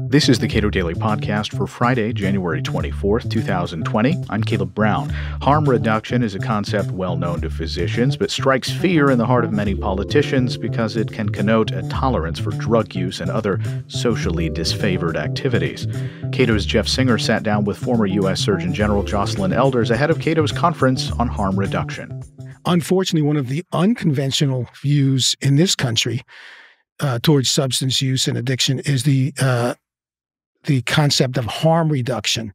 This is the Cato Daily Podcast for Friday, January 24th, 2020. I'm Caleb Brown. Harm reduction is a concept well known to physicians, but strikes fear in the heart of many politicians because it can connote a tolerance for drug use and other socially disfavored activities. Cato's Jeff Singer sat down with former U.S. Surgeon General Joycelyn Elders ahead of Cato's conference on harm reduction. Unfortunately, one of the unconventional views in this country towards substance use and addiction is the concept of harm reduction.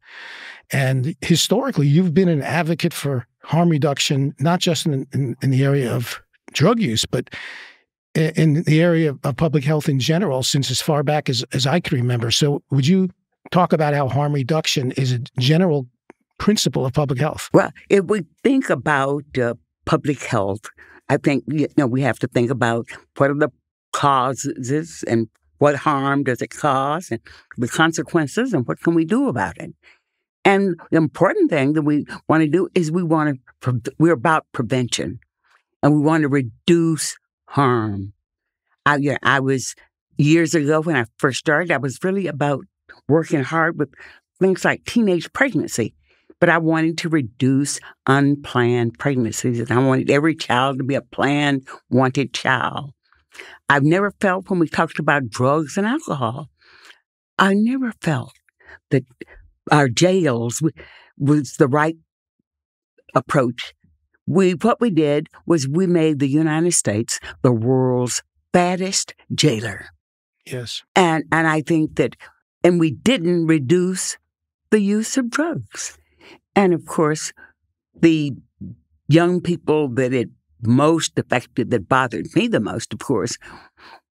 And historically, you've been an advocate for harm reduction, not just in the area of drug use, but in the area of public health in general, since as far back as I can remember. So would you talk about how harm reduction is a general principle of public health? Well, if we think about public health, I think we have to think about what are the causes and what harm does it cause and the consequences and what can we do about it. And the important thing that we want to do is we're about prevention and we want to reduce harm. I was years ago when I first started, I was really about working hard with things like teenage pregnancy. But I wanted to reduce unplanned pregnancies, and I wanted every child to be a planned, wanted child. I've never felt when we talked about drugs and alcohol, I never felt that our jails was the right approach. What we did was we made the United States the world's fattest jailer. Yes. And I think that, and we didn't reduce the use of drugs. And of course, the young people that it most affected, that bothered me the most, of course,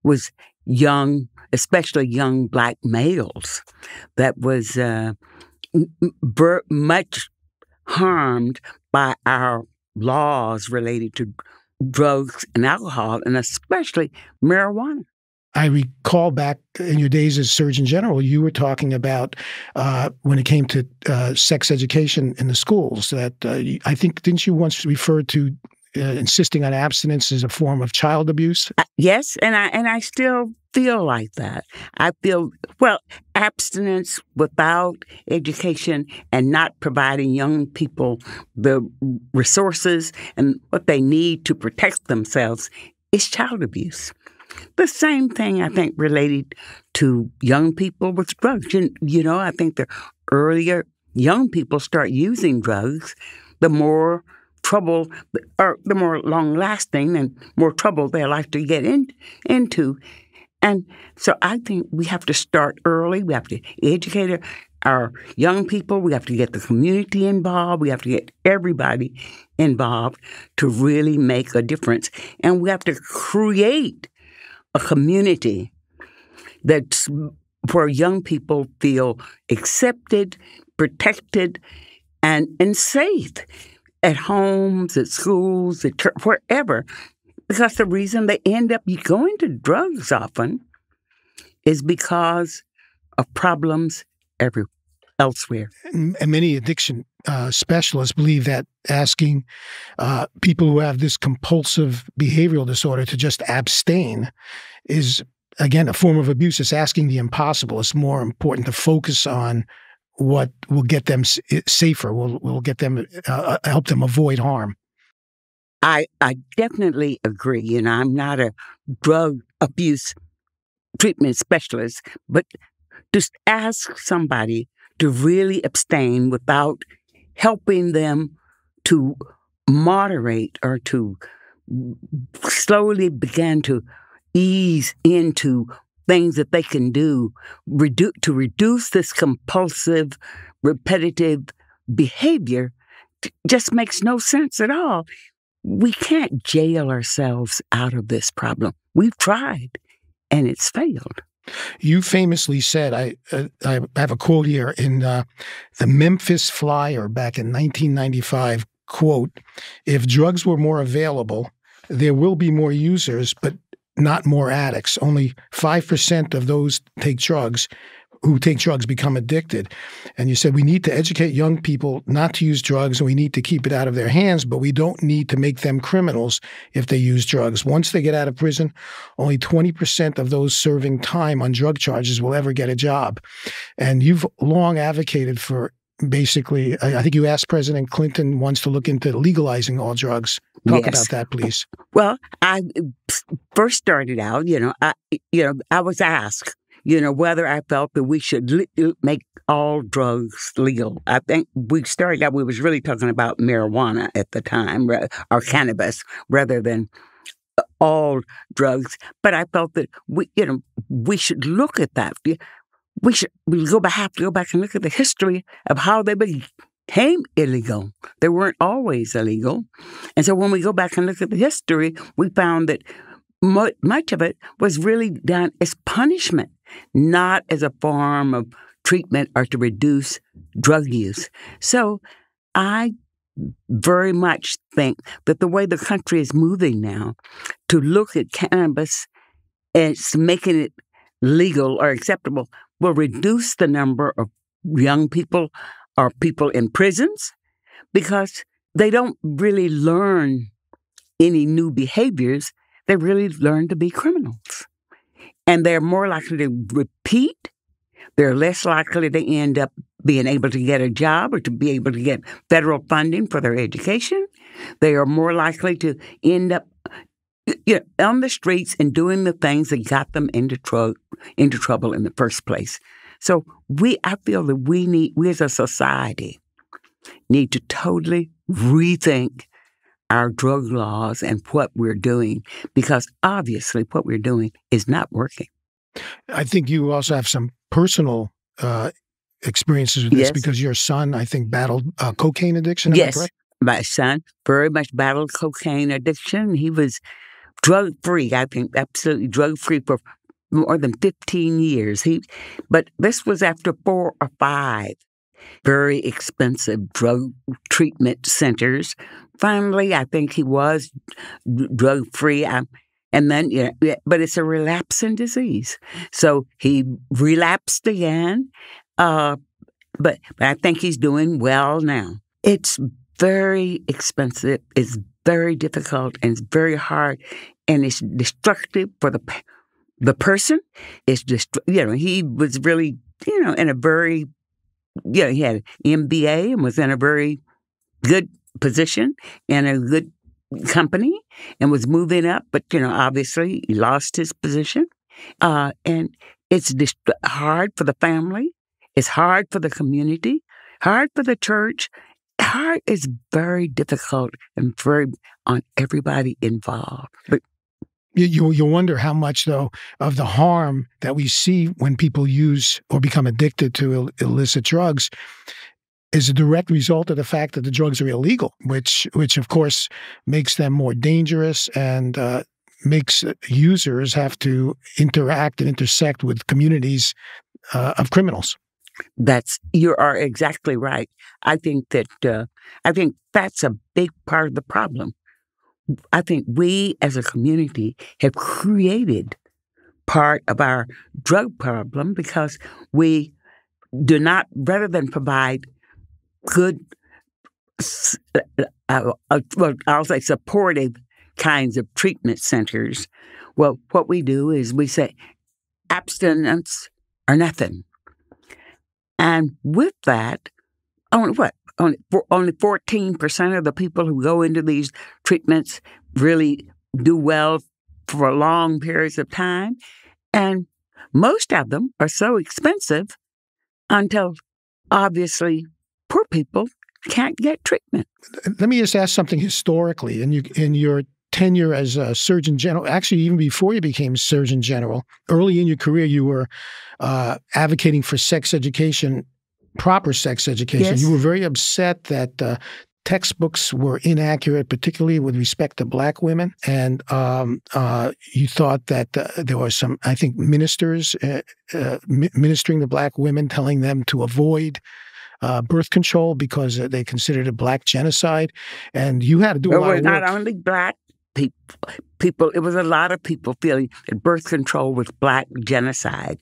was young, especially young Black males, that was much harmed by our laws related to drugs and alcohol, and especially marijuana. I recall back in your days as Surgeon General, you were talking about when it came to sex education in the schools that I think, didn't you once refer to insisting on abstinence as a form of child abuse? Yes, and I still feel like that. I feel, abstinence without education and not providing young people the resources and what they need to protect themselves is child abuse. The same thing, I think, related to young people with drugs. I think the earlier young people start using drugs, the more trouble, or the more long-lasting and more trouble they're likely to get into. And so I think we have to start early. We have to educate our young people. We have to get the community involved. We have to get everybody involved to really make a difference. And we have to create a community that's where young people feel accepted, protected, and safe at homes, at schools, at church, wherever. Because the reason they end up going to drugs often is because of problems elsewhere. And many addiction specialists believe that asking people who have this compulsive behavioral disorder to just abstain is, again, a form of abuse. It's asking the impossible. It's more important to focus on what will get them safer, will get them, help them avoid harm. I definitely agree, and I'm not a drug abuse treatment specialist, but just ask somebody to really abstain without helping them to moderate or to slowly begin to ease into things that they can do to reduce this compulsive, repetitive behavior just makes no sense at all. We can't jail ourselves out of this problem. We've tried, and it's failed. You famously said, I have a quote here in the Memphis Flyer back in 1995, quote, "If drugs were more available, there will be more users, but not more addicts. Only 5% of those take drugs who take drugs become addicted. And you said we need to educate young people not to use drugs, and we need to keep it out of their hands, but we don't need to make them criminals if they use drugs. Once they get out of prison, only 20% of those serving time on drug charges will ever get a job. And you've long advocated for basically, I think you asked President Clinton once to look into legalizing all drugs. Talk about that, please. Well, I first started out, I was asked, whether I felt that we should make all drugs legal. I think we started out, we was really talking about marijuana at the time, or cannabis, rather than all drugs. But I felt that we should look at that. We have to go back and look at the history of how they became illegal. They weren't always illegal. And so when we go back and look at the history, we found that much of it was really done as punishment, not as a form of treatment or to reduce drug use. So I very much think that the way the country is moving now to look at cannabis as making it legal or acceptable will reduce the number of young people or people in prisons because they don't really learn any new behaviors. They really learn to be criminals. And they're more likely to repeat. They're less likely to end up being able to get a job or to be able to get federal funding for their education. They are more likely to end up on the streets and doing the things that got them into trouble in the first place. So I feel that we as a society need to totally rethink our drug laws and what we're doing, because obviously what we're doing is not working. I think you also have some personal experiences with this because your son, I think, battled cocaine addiction. Am I correct? My son very much battled cocaine addiction. He was drug-free, I think, absolutely drug-free for more than 15 years. But this was after 4 or 5 very expensive drug treatment centers. Finally, I think he was drug-free. And then, but it's a relapsing disease. So he relapsed again. But I think he's doing well now. It's very expensive. It's very difficult, and it's very hard, and it's destructive for the person. It's just, he was really, in a very, he had an MBA and was in a very good position in a good company and was moving up, but, obviously he lost his position. And it's hard for the family. It's hard for the community, hard for the church. Hard is very difficult and very on everybody involved. But you wonder how much, though, of the harm that we see when people use or become addicted to illicit drugs is a direct result of the fact that the drugs are illegal, which of course makes them more dangerous and makes users have to interact and intersect with communities of criminals. You are exactly right. I think that's a big part of the problem. I think we as a community have created part of our drug problem because we do not, rather than provide good, I'll say supportive kinds of treatment centers. Well, what we do is we say abstinence or nothing. And with that, only 14% of the people who go into these treatments really do well for long periods of time. And most of them are so expensive until, obviously, poor people can't get treatment. Let me just ask something historically. In your tenure as a Surgeon General, actually even before you became Surgeon General, early in your career you were advocating for sex education, proper sex education. Yes. You were very upset that textbooks were inaccurate, particularly with respect to Black women. And you thought that there were some, I think, ministers ministering to Black women, telling them to avoid birth control because they considered it Black genocide. And you had to do a lot of work. Not only Black people, it was a lot of people feeling that birth control was Black genocide.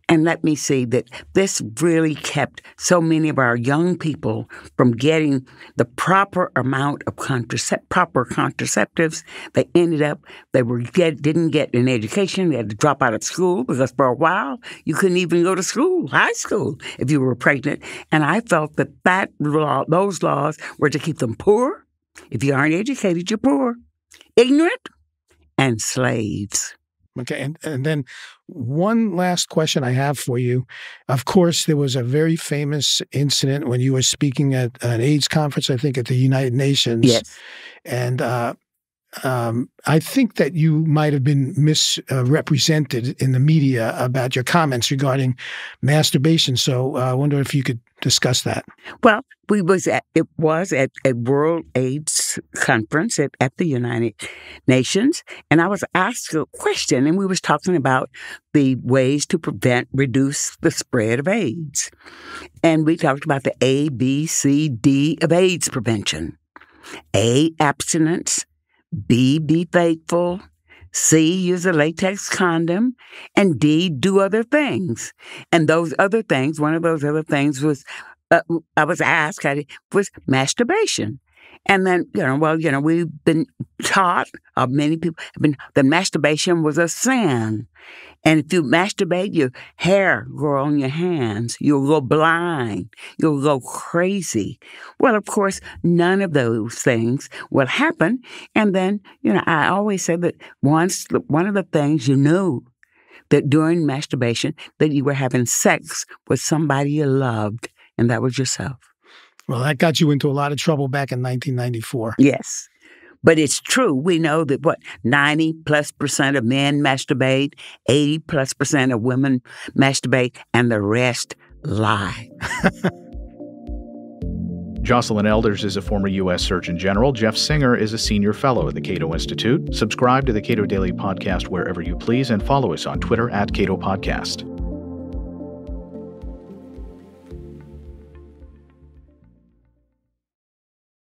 And let me see that this really kept so many of our young people from getting the proper amount of proper contraceptives. They ended up, didn't get an education. They had to drop out of school because for a while you couldn't even go to school, high school, if you were pregnant. And I felt that those laws were to keep them poor. If you aren't educated, you're poor, ignorant, and slaves. Okay, and then one last question I have for you. Of course, there was a very famous incident when you were speaking at an AIDS conference, I think, at the United Nations. Yes. And I think that you might have been misrepresented in the media about your comments regarding masturbation. So I wonder if you could discuss that. Well, it was at a World AIDS conference at the United Nations, and I was asked a question, and we was talking about the ways to reduce the spread of AIDS. And we talked about the A, B, C, D of AIDS prevention. A, abstinence. B, be faithful. C, use a latex condom. And D, do other things. And those other things, one of those other things was, I was asked, was masturbation. And then, we've been taught, many people have been, that masturbation was a sin. And if you masturbate, your hair grow on your hands. You'll go blind. You'll go crazy. Well, of course, none of those things will happen. And then, I always say that one of the things you knew that during masturbation that you were having sex with somebody you loved, and that was yourself. Well, that got you into a lot of trouble back in 1994. Yes. But it's true. We know that 90+% of men masturbate, 80+% of women masturbate, and the rest lie. Joycelyn Elders is a former U.S. Surgeon General. Jeff Singer is a senior fellow at the Cato Institute. Subscribe to the Cato Daily Podcast wherever you please and follow us on Twitter @Cato Podcast.